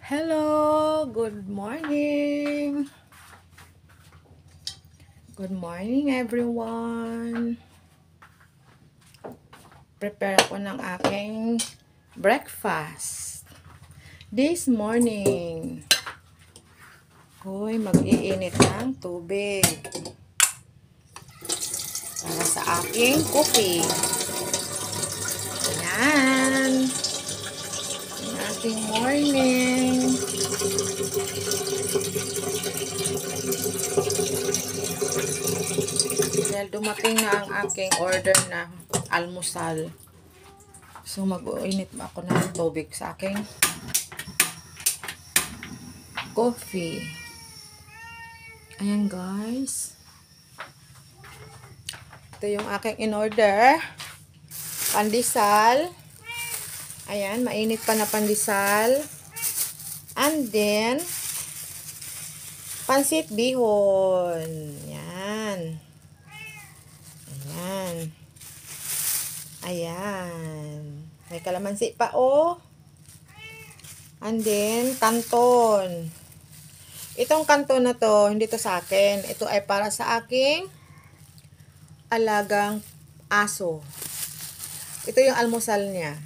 Hello, good morning. Good morning everyone. Prepare ako ng aking breakfast this morning. Hoy, mag-iinit ng tubig para sa aking coffee. Ayan. Ang ating morning. Dahil dumating na ang aking order na almusal. So, mag-uinit ako ng tubig sa aking coffee. Ayan, guys. Ito yung aking in-order. Pandesal. Ayan, mainit pa na pandesal. And then, pansit bihon. Ayan. Ayan. Ayan. May kalamansi pa, oh. And then, kanton. Itong kanton na to, hindi to sa akin. Ito ay para sa aking alagang aso. Ito yung almusal niya.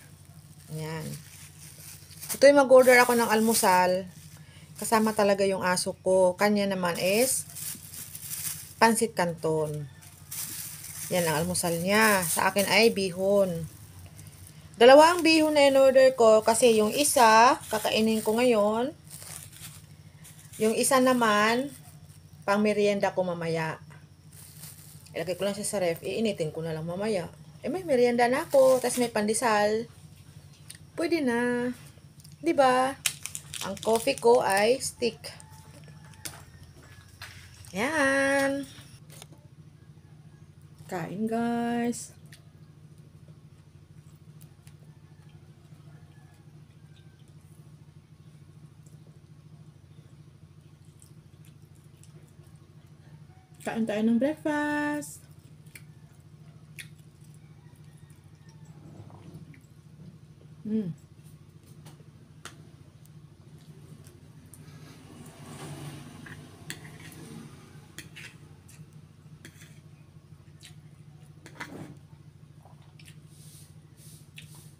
Ayan. Ito yung mag-order ako ng almusal. Kasama talaga yung aso ko. Kanya naman is pansit kanton. Yan ang almusal niya. Sa akin ay bihon. Dalawa ang bihon na in-order ko kasi yung isa, kakainin ko ngayon. Yung isa naman, pang merienda ko mamaya. Ilagay ko lang siya sa ref. Iinitin ko na lang mamaya. May merienda na ako. Tapos may pandesal. Pwede na. 'Di ba? Ang coffee ko ay stick. Yan. Kain, guys. Kain tayo ng breakfast.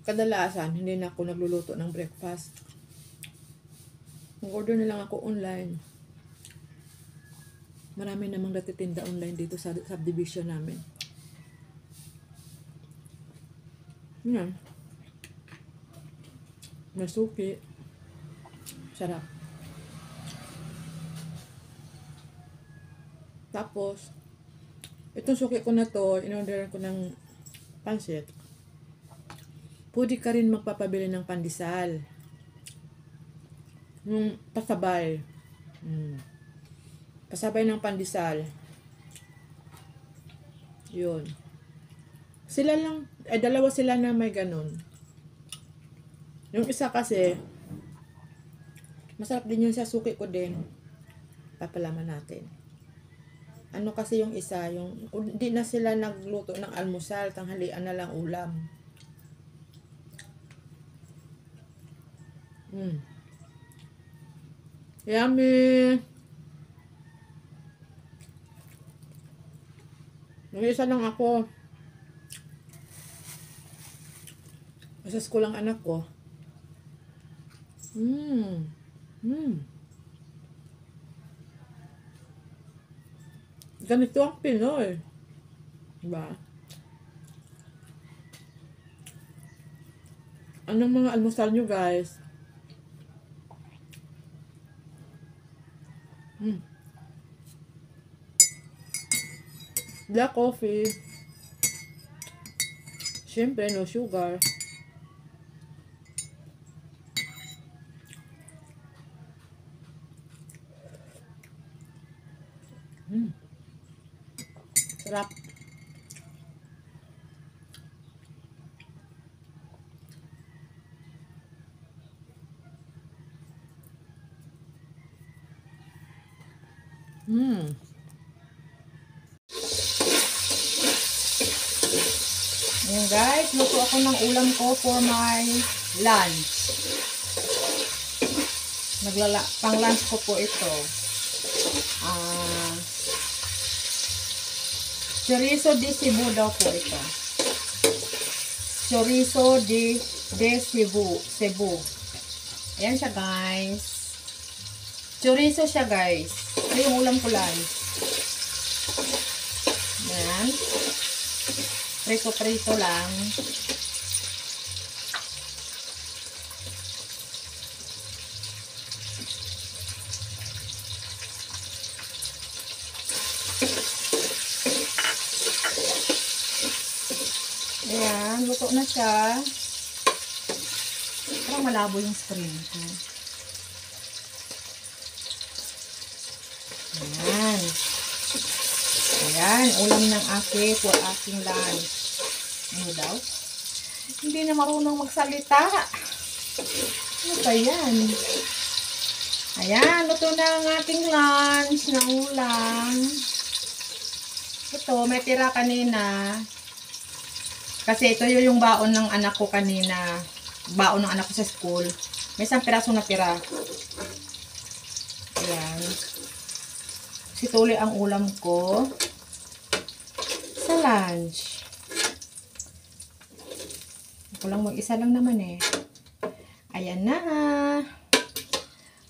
Kadalasan, hindi na ako nagluluto ng breakfast. Mag-order na lang ako online. Marami namang natitinda online dito sa subdivision namin. Yan. Nasuki. Sarap. Tapos, itong suki ko na to, in-order ko ng pansit. Pwede ka rin magpapabili ng pandesal. Yung pasabay. Pasabay ng pandesal. Yun. Sila lang, dalawa sila na may ganun. Yung isa kasi, masarap din yun sa suki ko din. Papalaman natin. Ano kasi yung isa, yung hindi na sila nagluto ng almusal, tanghalian na lang ulam. Yummy! Yung isa lang ako. Masas ko lang anak ko. Ganito ang Pinoy. Diba? Anong mga almusal nyo, guys? Black coffee. Siyempre, no sugar. Sarap. Ayan, guys, luto ako ng ulam ko for my lunch. Pang lunch ko po ito. Chorizo de Cebu daw po ito. Chorizo de Cebu. Ayan siya, guys. Chorizo siya, guys. Ito yung ulam ko lunch. Ayan. Prito-prito lang. Ayan, luto na siya. Parang malabo yung screen ko. Ayan. Ayan, ulam ng aking lunch. Ano daw? Hindi na marunong magsalita. Ano ba yan? Ayan, luto na ang ating lunch na ulam. Ito, may tira kanina. Kasi ito yung baon ng anak ko kanina. Baon ng anak ko sa school. May isang piraso na tira. Ayan. Si tuloy ang ulam ko sa lunch. Ako lang mag-isa lang naman eh. Ayan na.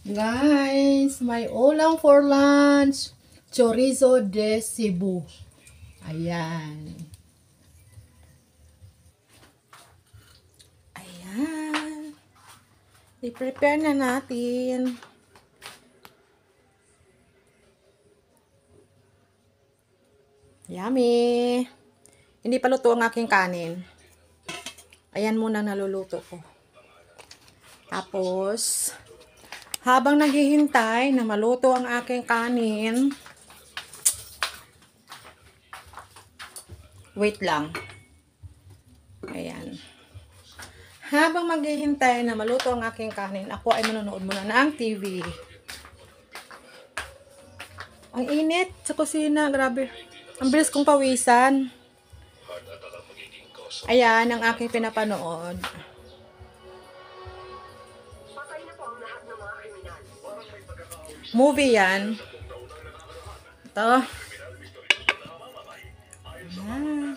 Guys, may ulam for lunch. Chorizo de Cebu. Ayan. Ayan. I-prepare na natin. Yummy! Hindi pa luto ang aking kanin. Ayan muna naluluto ko. Tapos, habang naghihintay na maluto ang aking kanin, wait lang. Ayan. Habang maghihintay na maluto ang aking kanin, ako ay manonood muna ng TV. Ang init sa kusina, grabe. Ang bilis kong pawisan. Ayan, ang aking pinapanood. Movie yan. Ito. Ayan.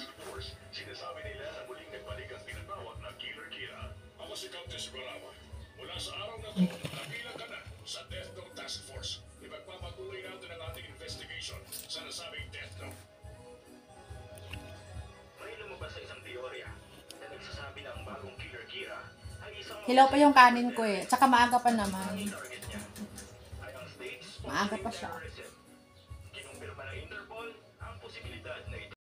Hilaw pa yung kanin ko eh. Tsaka maaga pa naman. Maaga pa siya.